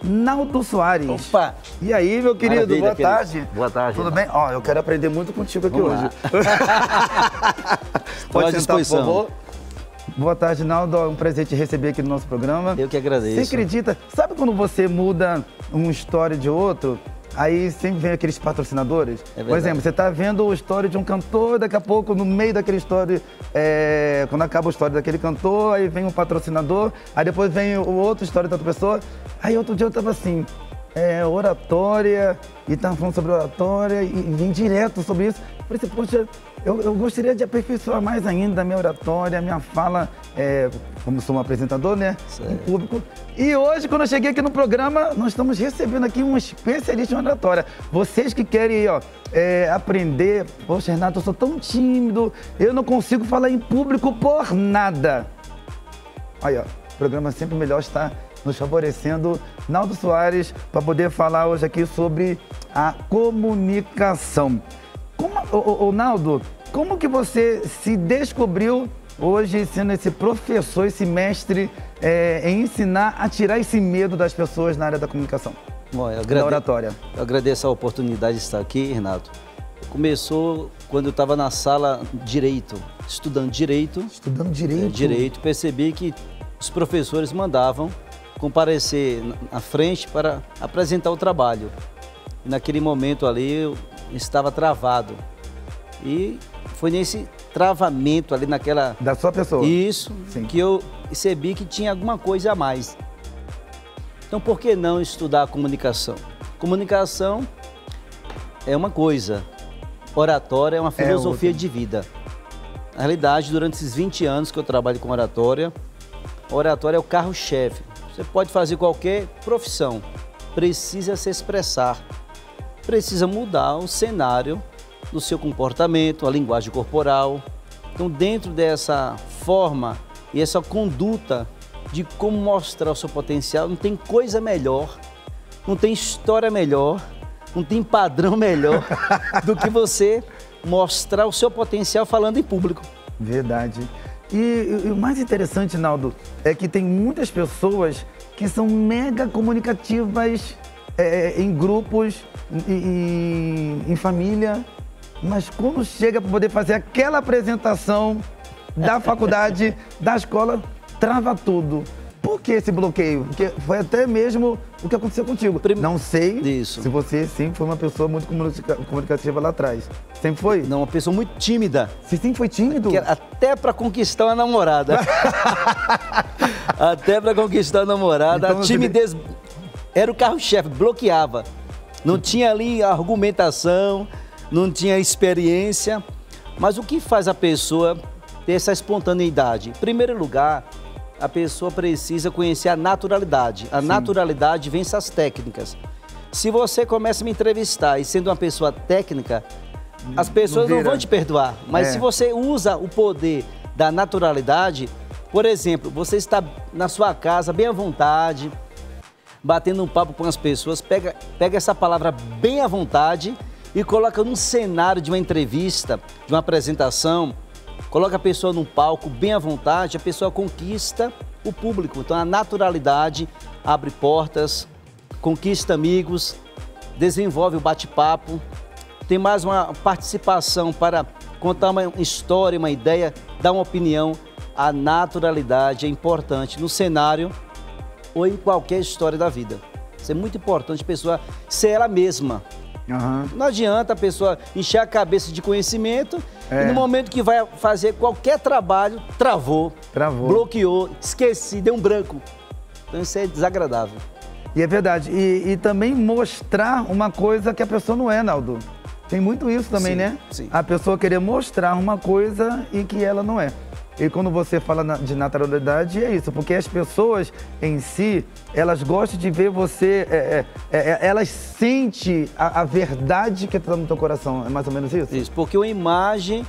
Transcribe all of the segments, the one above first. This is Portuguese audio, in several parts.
Naldo Soares. Opa! E aí, meu querido, Maravilha, boa querido. tarde. Boa tarde. Tudo bem? Ó, eu quero aprender muito contigo aqui Vamos hoje. Pode sentar, por disposição. favor. Boa tarde, Naldo. É um prazer te receber aqui no nosso programa. Eu que agradeço. Você acredita? Sabe quando você muda uma história de outro? Aí sempre vem aqueles patrocinadores. verdade. Por exemplo, você tá vendo o story de um cantor, daqui a pouco, no meio daquele story, quando acaba o story daquele cantor, aí vem um patrocinador, aí depois vem o outro story da outra pessoa. Aí outro dia eu tava assim, oratória, e tava falando sobre oratória, e vem direto sobre isso. Por isso, poxa, eu gostaria de aperfeiçoar mais ainda a minha oratória, a minha fala, como sou um apresentador, né? Certo. Em público. E hoje, quando eu cheguei aqui no programa, nós estamos recebendo aqui um especialista em oratória. Vocês que querem, aprender, poxa, Renato, eu sou tão tímido, eu não consigo falar em público por nada. Aí, ó, o programa Sempre Melhor está nos favorecendo. Naldo Soares, para poder falar hoje aqui sobre a comunicação. Naldo, como que você se descobriu hoje sendo esse professor, esse mestre em ensinar a tirar esse medo das pessoas na área da comunicação? Bom, Da oratória. Eu agradeço a oportunidade de estar aqui, Renato. Começou quando eu estava na sala Direito, estudando Direito. Estudando Direito? Direito, percebi que os professores mandavam comparecer na frente para apresentar o trabalho. E naquele momento ali eu estava travado. E foi nesse travamento ali naquela... Da sua pessoa? Isso, Sim. que eu percebi que tinha alguma coisa a mais. Então, por que não estudar a comunicação? Comunicação é uma coisa, oratória é uma filosofia de vida. Na realidade, durante esses 20 anos que eu trabalho com oratória, oratória é o carro-chefe. Você pode fazer qualquer profissão, precisa se expressar, precisa mudar o cenário do seu comportamento, a linguagem corporal. Então, dentro dessa forma e essa conduta de como mostrar o seu potencial, não tem coisa melhor, não tem história melhor, não tem padrão melhor do que você mostrar o seu potencial falando em público. Verdade. E o mais interessante, Naldo, é que tem muitas pessoas que são mega comunicativas em grupos, em família, mas quando chega para poder fazer aquela apresentação da faculdade, da escola, trava tudo. Por que esse bloqueio? Porque foi até mesmo o que aconteceu contigo. Não sei se você sempre foi uma pessoa muito comunicativa lá atrás. Sempre foi? Não, uma pessoa muito tímida. Você sempre foi tímido? Até para conquistar uma namorada. Até para conquistar a namorada. Então, a timidez era o carro-chefe, bloqueava. Não tinha ali argumentação, não tinha experiência. Mas o que faz a pessoa ter essa espontaneidade? Em primeiro lugar, a pessoa precisa conhecer a naturalidade. A naturalidade vence as técnicas. Se você começa a me entrevistar e sendo uma pessoa técnica, as pessoas não vão te perdoar. Mas se você usa o poder da naturalidade, por exemplo, você está na sua casa bem à vontade, batendo um papo com as pessoas, pega essa palavra bem à vontade e coloca num cenário de uma entrevista, de uma apresentação, coloca a pessoa num palco bem à vontade, a pessoa conquista o público. Então a naturalidade abre portas, conquista amigos, desenvolve o bate-papo, tem mais uma participação para contar uma história, uma ideia, dar uma opinião. A naturalidade é importante no cenário ou em qualquer história da vida. Isso é muito importante, a pessoa ser ela mesma. Não adianta a pessoa encher a cabeça de conhecimento e no momento que vai fazer qualquer trabalho, travou, bloqueou, esqueci, deu um branco. Então isso é desagradável. E é verdade. E também mostrar uma coisa que a pessoa não é, Naldo. Tem muito isso também, né? Sim. A pessoa querer mostrar uma coisa e que ela não é. E quando você fala de naturalidade, é isso, porque as pessoas em si, elas gostam de ver você, elas sentem a verdade que está no teu coração, é mais ou menos isso? Isso, porque uma imagem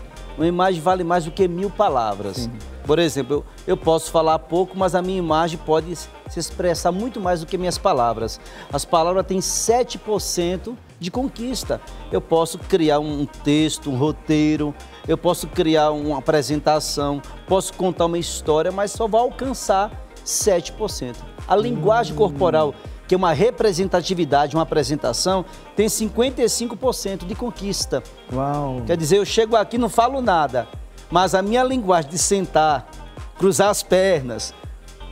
vale mais do que 1000 palavras. Sim. Por exemplo, eu posso falar pouco, mas a minha imagem pode se expressar muito mais do que minhas palavras. As palavras têm 7% de conquista. Eu posso criar um texto, um roteiro, eu posso criar uma apresentação, posso contar uma história, mas só vai alcançar 7%. A linguagem corporal que é uma representatividade, uma apresentação, tem 55% de conquista. Uau! Quer dizer, eu chego aqui e não falo nada, mas a minha linguagem de sentar, cruzar as pernas,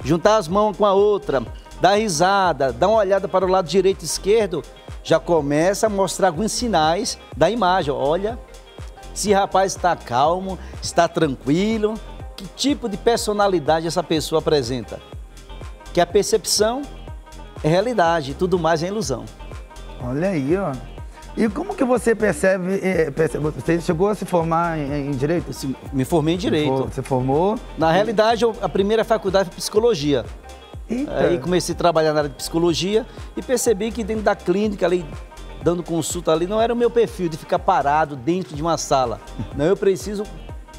juntar as mãos com a outra, dar risada, dar uma olhada para o lado direito e esquerdo, já começa a mostrar alguns sinais da imagem. Olha, esse rapaz está calmo, está tranquilo, que tipo de personalidade essa pessoa apresenta? Que a percepção é realidade, tudo mais é ilusão. Olha aí, ó. E como que você percebe, você chegou a se formar em Direito? Me formei em Direito. Você formou? Na realidade, a primeira faculdade foi Psicologia. Eita. Aí comecei a trabalhar na área de Psicologia e percebi que dentro da clínica ali, dando consulta ali, não era o meu perfil de ficar parado dentro de uma sala. Não, eu preciso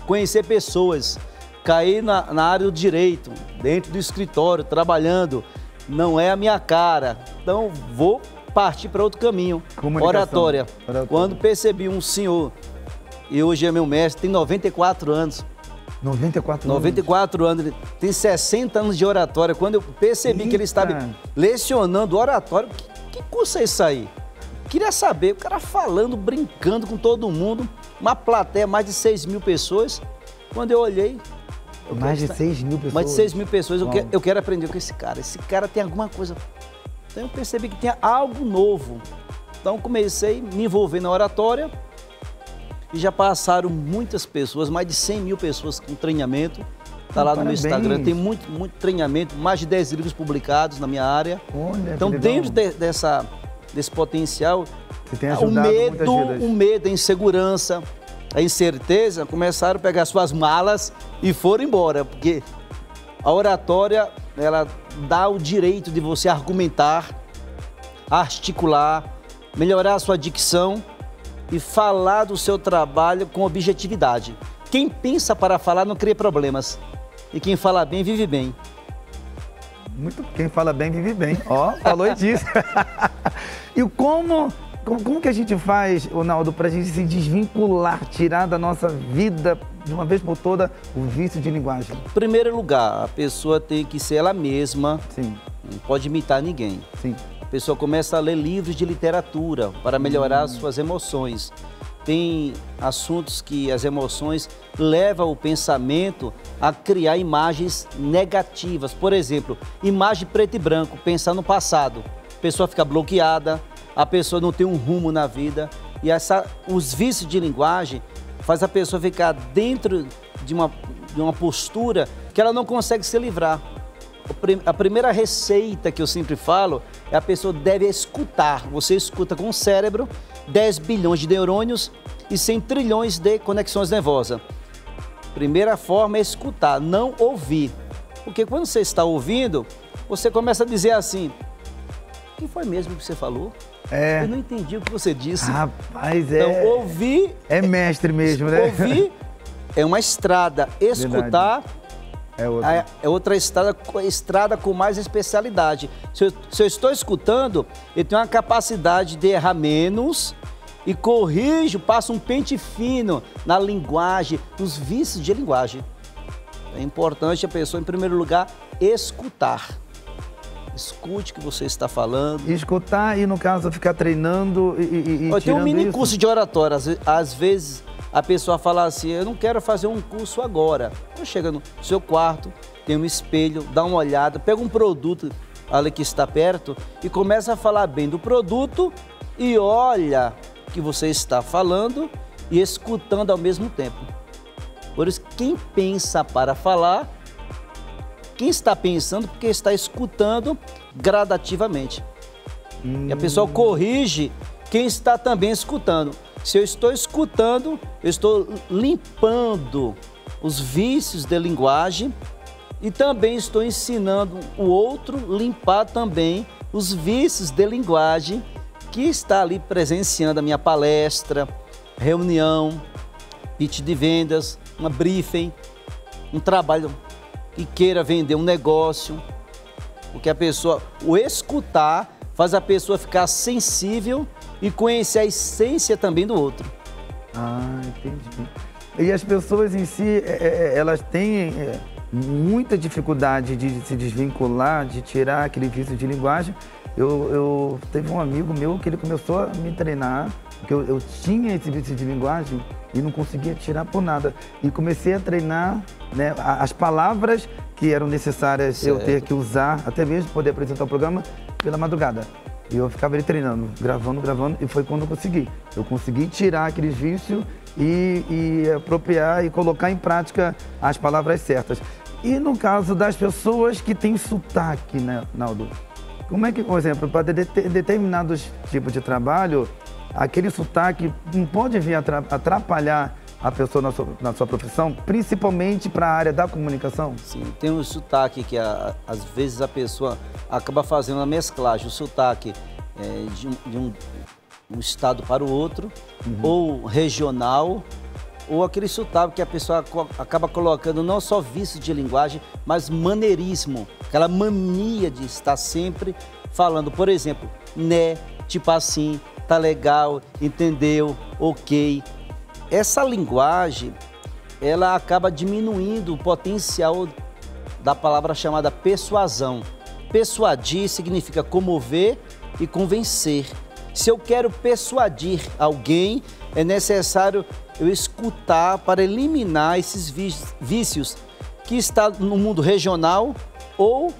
conhecer pessoas, cair na área do direito, dentro do escritório, trabalhando. Não é a minha cara, então vou partir para outro caminho. Oratória. Quando percebi um senhor, e hoje é meu mestre, tem 94 anos. 94 anos, ele tem 60 anos de oratória. Quando eu percebi que ele estava lecionando oratória, que curso é isso aí? Queria saber, o cara falando, brincando com todo mundo, uma plateia, mais de 6 mil pessoas. Quando eu olhei... Mais de 6 mil pessoas? Mais de 6 mil pessoas. Eu quero aprender com esse cara. Esse cara tem alguma coisa. Então eu percebi que tinha algo novo. Então comecei a me envolver na oratória e já passaram muitas pessoas, mais de 100 mil pessoas com treinamento. Está lá no meu Instagram, tem muito treinamento, mais de 10 livros publicados na minha área. Olha, então dentro desse potencial, você tem ajudado muitas vidas. O medo, a insegurança, a incerteza, começaram a pegar suas malas e foram embora, porque a oratória, ela dá o direito de você argumentar, articular, melhorar a sua dicção e falar do seu trabalho com objetividade. Quem pensa para falar não cria problemas. E quem fala bem, vive bem. Quem fala bem, vive bem. Ó, falou disso. E como que a gente faz, Ronaldo, para a gente se desvincular, tirar da nossa vida, de uma vez por toda, o vício de linguagem? Em primeiro lugar, a pessoa tem que ser ela mesma. Sim. Não pode imitar ninguém. Sim. A pessoa começa a ler livros de literatura para melhorar as suas emoções. Tem assuntos que as emoções levam o pensamento a criar imagens negativas. Por exemplo, imagem preto e branco, pensar no passado. A pessoa fica bloqueada, a pessoa não tem um rumo na vida. E os vícios de linguagem faz a pessoa ficar dentro de uma postura que ela não consegue se livrar. A primeira receita que eu sempre falo é a pessoa deve escutar. Você escuta com o cérebro, 10 bilhões de neurônios e 100 trilhões de conexões nervosas. Primeira forma é escutar, não ouvir. Porque quando você está ouvindo, você começa a dizer assim, o que foi mesmo que você falou? Eu não entendi o que você disse. Rapaz, então, ouvir... É mestre mesmo, né? Ouvir é uma estrada, escutar... Verdade. É outra estrada com mais especialidade. Se eu estou escutando, eu tenho uma capacidade de errar menos e corrijo, passo um pente fino na linguagem, nos vícios de linguagem. É importante a pessoa, em primeiro lugar, escutar. Escute o que você está falando. Escutar e, no caso, ficar treinando e tem um mini isso. curso de oratória. Às vezes... a pessoa fala assim, eu não quero fazer um curso agora. Chega no seu quarto, tem um espelho, dá uma olhada, pega um produto ali que está perto e começa a falar bem do produto e olha o que você está falando e escutando ao mesmo tempo. Por isso, quem pensa para falar, quem está pensando porque está escutando gradativamente. E a pessoa corrige quem está também escutando. Se eu estou escutando, eu estou limpando os vícios de linguagem e também estou ensinando o outro a limpar também os vícios de linguagem que está ali presenciando a minha palestra, reunião, pitch de vendas, uma briefing, um trabalho que queira vender um negócio. Porque a pessoa, o escutar faz a pessoa ficar sensível e conhecer a essência também do outro. Entendi. E as pessoas em si, elas têm muita dificuldade de se desvincular, de tirar aquele vício de linguagem, Teve um amigo meu que ele começou a me treinar, porque eu tinha esse vício de linguagem e não conseguia tirar por nada. E comecei a treinar, né, as palavras que eram necessárias eu ter que usar, até mesmo poder apresentar o programa pela madrugada. E eu ficava ali treinando, gravando, e foi quando eu consegui. Eu consegui tirar aqueles vícios e apropriar e colocar em prática as palavras certas. E no caso das pessoas que têm sotaque, né, Naldo? Como é que, por exemplo, para determinados tipos de trabalho, aquele sotaque não pode vir atrapalhar a pessoa na sua profissão, principalmente para a área da comunicação? Sim, tem um sotaque que às vezes a pessoa acaba fazendo uma mesclagem, o sotaque de um estado para o outro, ou regional, ou aquele sotaque que a pessoa acaba colocando não só vício de linguagem, mas maneirismo, aquela mania de estar sempre falando, por exemplo, né, tipo assim, tá legal, entendeu, ok. Essa linguagem, ela acaba diminuindo o potencial da palavra chamada persuasão. Persuadir significa comover e convencer. Se eu quero persuadir alguém, é necessário eu escutar para eliminar esses vícios que está no mundo regional ou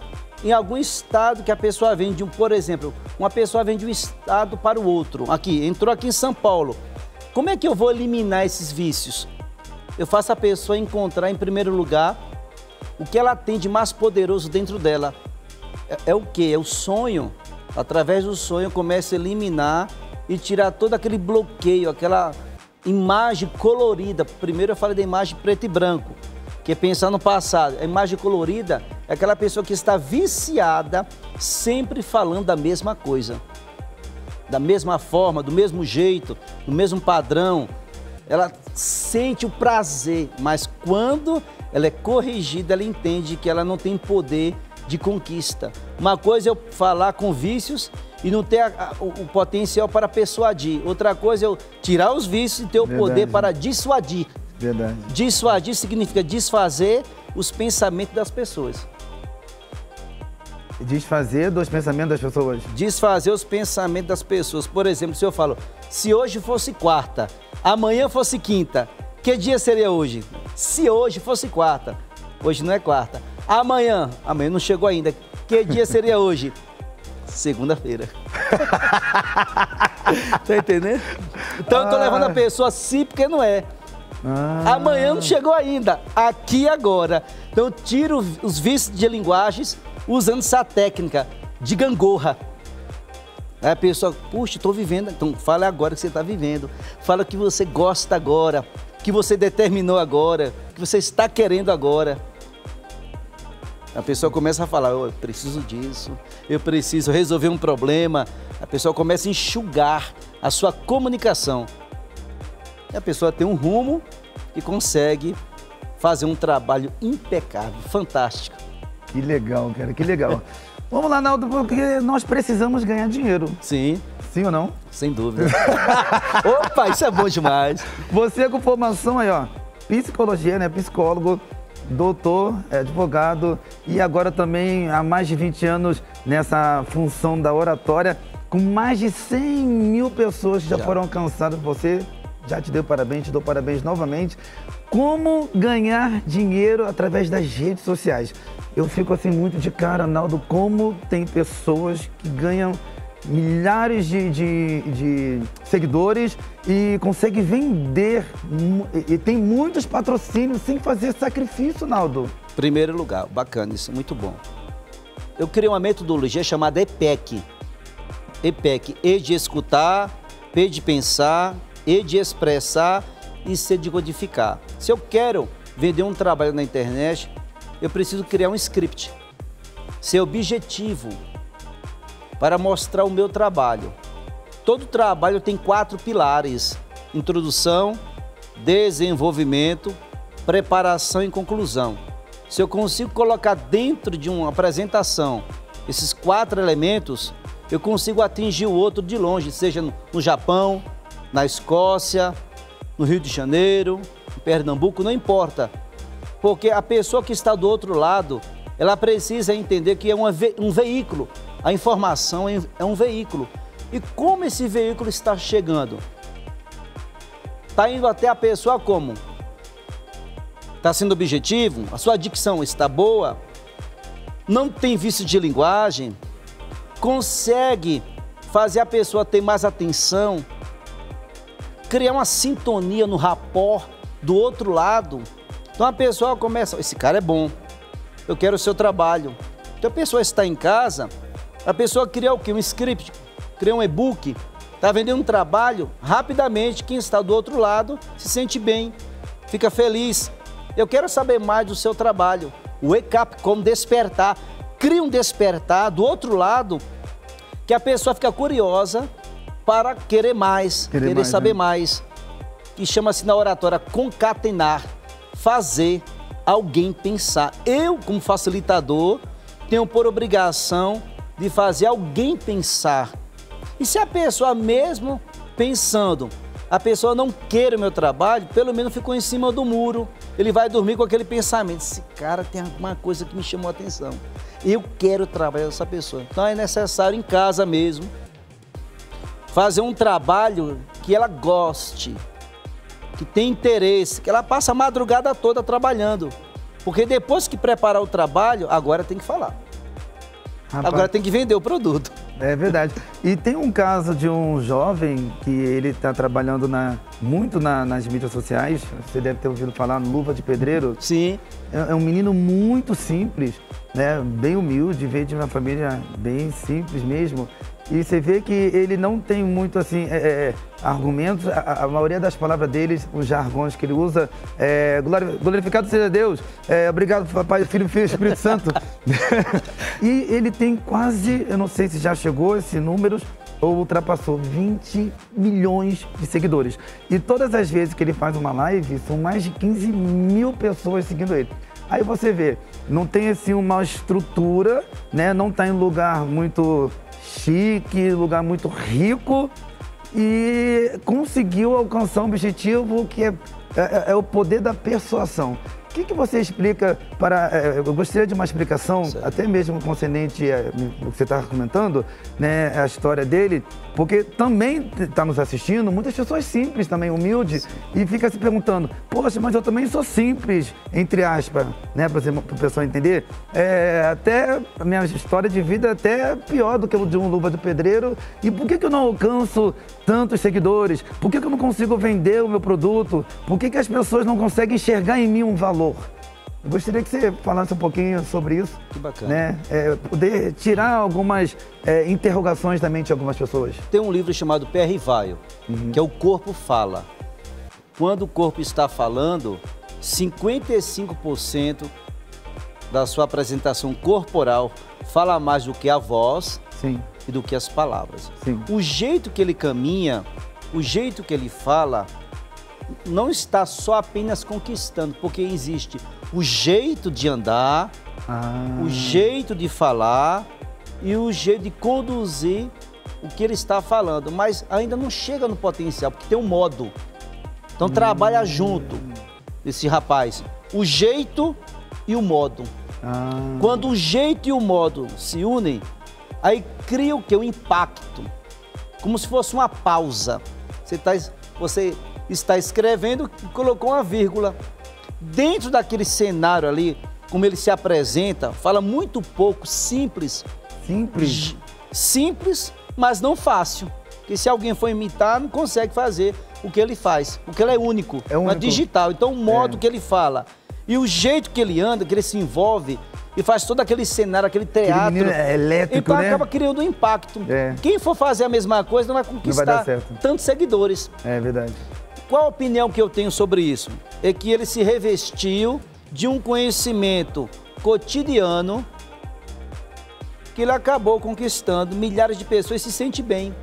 em algum estado que a pessoa vem por exemplo, uma pessoa vem de um estado para o outro. Entrou aqui em São Paulo. Como é que eu vou eliminar esses vícios? Eu faço a pessoa encontrar, em primeiro lugar, o que ela tem de mais poderoso dentro dela. É o quê? É o sonho. Através do sonho eu começo a eliminar e tirar todo aquele bloqueio, aquela imagem colorida. Primeiro eu falei da imagem preto e branco, que é pensar no passado. A imagem colorida é aquela pessoa que está viciada, sempre falando da mesma coisa. Da mesma forma, do mesmo jeito, do mesmo padrão. Ela sente o prazer, mas quando ela é corrigida, ela entende que ela não tem poder de conquista. Uma coisa é eu falar com vícios e não ter o potencial para persuadir. Outra coisa é eu tirar os vícios e ter o poder para dissuadir. Verdade. Dissuadir significa desfazer os pensamentos das pessoas. Desfazer dos pensamentos das pessoas? Desfazer os pensamentos das pessoas. Por exemplo, se eu falo, se hoje fosse quarta, amanhã fosse quinta, que dia seria hoje? Se hoje fosse quarta, hoje não é quarta. Amanhã não chegou ainda, que dia seria hoje? Segunda-feira. Tá entendendo? Então eu tô levando a pessoa assim porque não é. Amanhã não chegou ainda, aqui agora. Então eu tiro os vícios de linguagens usando essa técnica de gangorra. Aí a pessoa, puxa, estou vivendo. Então fala agora que você está vivendo. Fala que você gosta agora, que você determinou agora, que você está querendo agora. A pessoa começa a falar, eu preciso disso, eu preciso resolver um problema. A pessoa começa a enxugar a sua comunicação. E a pessoa tem um rumo e consegue fazer um trabalho impecável, fantástico. Que legal, cara, que legal. Vamos lá, Naldo, porque nós precisamos ganhar dinheiro. Sim. Sim ou não? Sem dúvida. Opa, isso é bom demais. Você com formação aí, ó, psicologia, né, psicólogo, doutor, advogado e agora também há mais de 20 anos nessa função da oratória, com mais de 100 mil pessoas que já foram alcançadas. Você já te deu parabéns, te dou parabéns novamente. Como ganhar dinheiro através das redes sociais? Eu fico assim muito de cara, Naldo, como tem pessoas que ganham milhares de seguidores e conseguem vender e tem muitos patrocínios sem fazer sacrifício, Naldo. Primeiro lugar, bacana, isso é muito bom. Eu criei uma metodologia chamada EPEC. EPEC, E de escutar, P de pensar, E de expressar e C de codificar. Se eu quero vender um trabalho na internet, eu preciso criar um script, ser objetivo para mostrar o meu trabalho. Todo trabalho tem 4 pilares: introdução, desenvolvimento, preparação e conclusão. Se eu consigo colocar dentro de uma apresentação esses 4 elementos, eu consigo atingir o outro de longe, seja no Japão, na Escócia, no Rio de Janeiro, em Pernambuco, não importa. Porque a pessoa que está do outro lado, ela precisa entender que é um veículo A informação é um veículo. E como esse veículo está chegando? Está indo até a pessoa como? Está sendo objetivo? A sua dicção está boa? Não tem vício de linguagem? Consegue fazer a pessoa ter mais atenção? Criar uma sintonia no rapport do outro lado? Então a pessoa começa, esse cara é bom, eu quero o seu trabalho. Então a pessoa está em casa, a pessoa cria o quê? Um script, cria um e-book, está vendendo um trabalho, rapidamente quem está do outro lado se sente bem, fica feliz. Eu quero saber mais do seu trabalho. O wake up, como despertar, cria um despertar do outro lado, que a pessoa fica curiosa para querer mais, querer saber mais. Que chama-se na oratória concatenar, fazer alguém pensar. Eu, como facilitador, tenho por obrigação de fazer alguém pensar. E se a pessoa mesmo pensando, a pessoa não quer o meu trabalho, pelo menos ficou em cima do muro, ele vai dormir com aquele pensamento, esse cara tem alguma coisa que me chamou a atenção, eu quero trabalhar com essa pessoa. Então é necessário em casa mesmo, fazer um trabalho que ela goste, que tem interesse, que ela passa a madrugada toda trabalhando, porque depois que preparar o trabalho, agora tem que falar. Rapaz, agora tem que vender o produto. É verdade. E tem um caso de um jovem que ele está trabalhando muito nas mídias sociais. Você deve ter ouvido falar no Luva de Pedreiro. Sim. É um menino muito simples, né? Bem humilde, veio de uma família bem simples mesmo. E você vê que ele não tem muito assim argumentos, a maioria das palavras dele, os jargões que ele usa, glorificado seja Deus, obrigado Pai, Filho e Espírito Santo. E ele tem quase, eu não sei se já chegou esses números ou ultrapassou 20 milhões de seguidores. E todas as vezes que ele faz uma live, são mais de 15 mil pessoas seguindo ele. Aí você vê, não tem assim uma estrutura, né? Não está em lugar muito chique, lugar muito rico e conseguiu alcançar um objetivo que é o poder da persuasão. O que você explica para... eu gostaria de uma explicação, certo, até mesmo concernente o que você está comentando, né, a história dele, porque também está nos assistindo muitas pessoas simples também, humildes, sim, e fica se perguntando, poxa, mas eu também sou simples, entre aspas, né, para o pessoal entender. Até a minha história de vida é até pior do que o de um Luva de Pedreiro. E por que eu não alcanço tantos seguidores? Por que eu não consigo vender o meu produto? Por que as pessoas não conseguem enxergar em mim um valor? Eu gostaria que você falasse um pouquinho sobre isso. Que bacana. Né? Poder tirar algumas interrogações da mente de algumas pessoas. Tem um livro chamado Pé Rivaio, que é O Corpo Fala. Quando o corpo está falando, 55% da sua apresentação corporal fala mais do que a voz, sim, e do que as palavras. Sim. O jeito que ele caminha, o jeito que ele fala, não está só apenas conquistando, porque existe o jeito de andar, o jeito de falar e o jeito de conduzir o que ele está falando, mas ainda não chega no potencial, porque tem um modo. Então trabalha junto esse rapaz, o jeito e o modo. Quando o jeito e o modo se unem, aí cria o que? O impacto, como se fosse uma pausa. Você está escrevendo e colocou uma vírgula. Dentro daquele cenário ali, como ele se apresenta, fala muito pouco, simples. Simples? Simples, mas não fácil. Porque se alguém for imitar, não consegue fazer o que ele faz. Porque ele é único, é digital. Então o modo que ele fala e o jeito que ele anda, que ele se envolve e faz todo aquele cenário, aquele teatro. É elétrico, então né? Acaba criando um impacto. Quem for fazer a mesma coisa não vai conquistar tantos seguidores. É verdade. Qual a opinião que eu tenho sobre isso? É que ele se revestiu de um conhecimento cotidiano que ele acabou conquistando milhares de pessoas e se sente bem.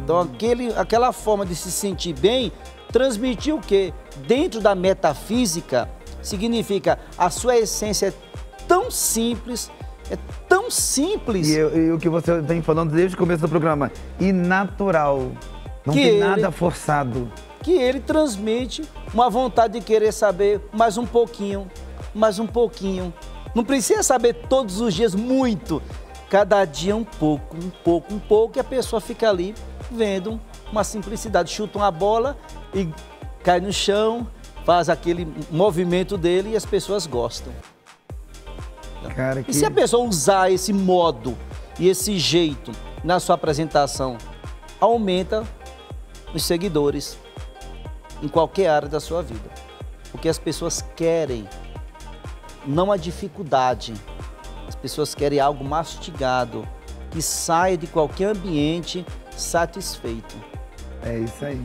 Então aquela forma de se sentir bem transmitiu o quê? Dentro da metafísica significa a sua essência é tão simples, E o que você vem falando desde o começo do programa, e natural. Não tem nada forçado. Que ele transmite uma vontade de querer saber mais um pouquinho, mais um pouquinho. Não precisa saber todos os dias muito. cada dia um pouco, e a pessoa fica ali vendo uma simplicidade. Chuta uma bola e cai no chão, faz aquele movimento dele e as pessoas gostam. Cara, E se a pessoa usar esse modo e esse jeito na sua apresentação, aumenta os seguidores em qualquer área da sua vida. Porque as pessoas querem, não a dificuldade, as pessoas querem algo mastigado, que saia de qualquer ambiente satisfeito. É isso aí.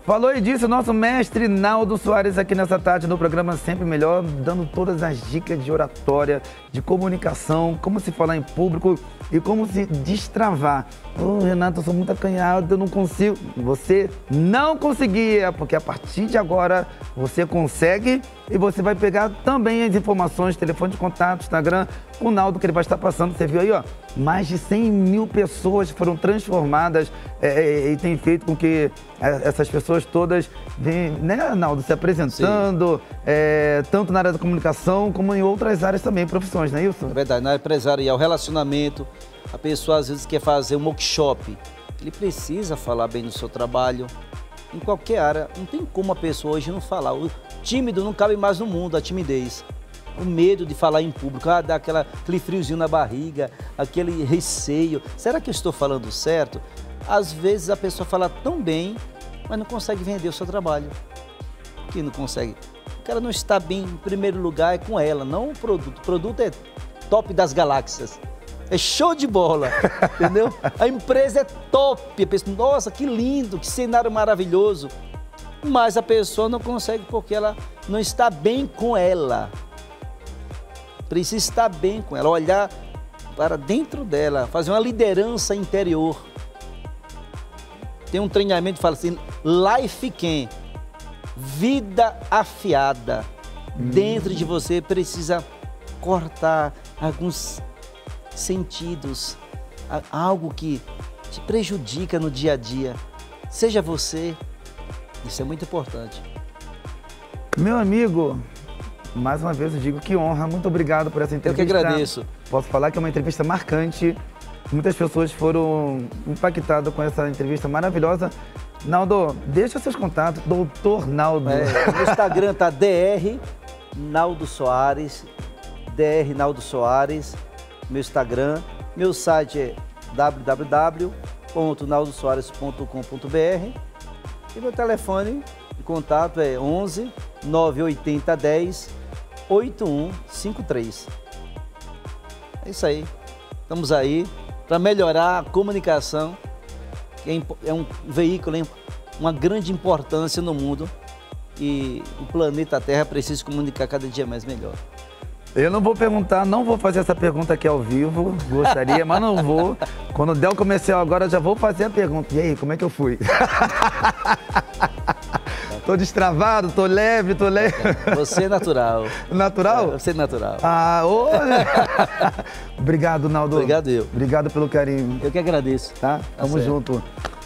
Falou e disse o nosso mestre Naldo Soares aqui nessa tarde no programa Sempre Melhor, dando todas as dicas de oratória, de comunicação, como se falar em público e como se destravar. Renato, eu sou muito acanhado, eu não consigo. Você não conseguia, porque a partir de agora você consegue e você vai pegar também as informações, telefone de contato, Instagram, com o Naldo, que ele vai estar passando. Você viu aí, ó, mais de 100 mil pessoas foram transformadas e tem feito com que essas pessoas todas venham, né, Naldo, se apresentando, tanto na área da comunicação como em outras áreas também, profissões, não é isso? É verdade, na área empresarial, relacionamento, a pessoa às vezes quer fazer um workshop, ele precisa falar bem do seu trabalho, em qualquer área, não tem como a pessoa hoje não falar. O tímido não cabe mais no mundo, a timidez. O medo de falar em público, dá aquele friozinho na barriga, aquele receio. Será que eu estou falando certo? Às vezes a pessoa fala tão bem, mas não consegue vender o seu trabalho. Por que não consegue? Porque ela não está bem, em primeiro lugar, é com ela, não o produto. O produto é top das galáxias. É show de bola, entendeu? A empresa é top. A pessoa, nossa, que lindo, que cenário maravilhoso. Mas a pessoa não consegue porque ela não está bem com ela. Precisa estar bem com ela, olhar para dentro dela, fazer uma liderança interior. Tem um treinamento que fala assim, Life Can, vida afiada. Dentro de você precisa cortar alguns sentidos, algo que te prejudica no dia a dia. Seja você, isso é muito importante. Meu amigo, mais uma vez eu digo que honra, muito obrigado por essa entrevista. Eu que agradeço. Posso falar que é uma entrevista marcante, muitas pessoas foram impactadas com essa entrevista maravilhosa. Naldo, deixa seus contatos, doutor Naldo. No Instagram tá Dr. Naldo Soares, Dr. Naldo Soares, meu Instagram, meu site é www.naldosoares.com.br e meu telefone de contato é 11 980 10 8153. É isso aí, estamos aí para melhorar a comunicação, que é um veículo, uma grande importância no mundo e o planeta Terra precisa se comunicar cada dia mais melhor. Eu não vou perguntar, não vou fazer essa pergunta aqui ao vivo, gostaria, mas não vou. Quando der o comercial agora, já vou fazer a pergunta. E aí, como é que eu fui? Tô destravado, tô leve. Você é natural. Natural? Você é natural. Ah, olha! Obrigado, Naldo. Obrigado eu. Obrigado pelo carinho. Eu que agradeço. Tá? Tamo junto.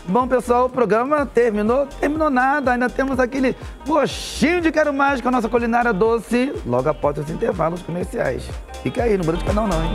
Bom, pessoal, o programa terminou nada, ainda temos aquele gostinho de quero mais com a nossa culinária doce, logo após os intervalos comerciais. Fica aí, não muda de canal não, hein?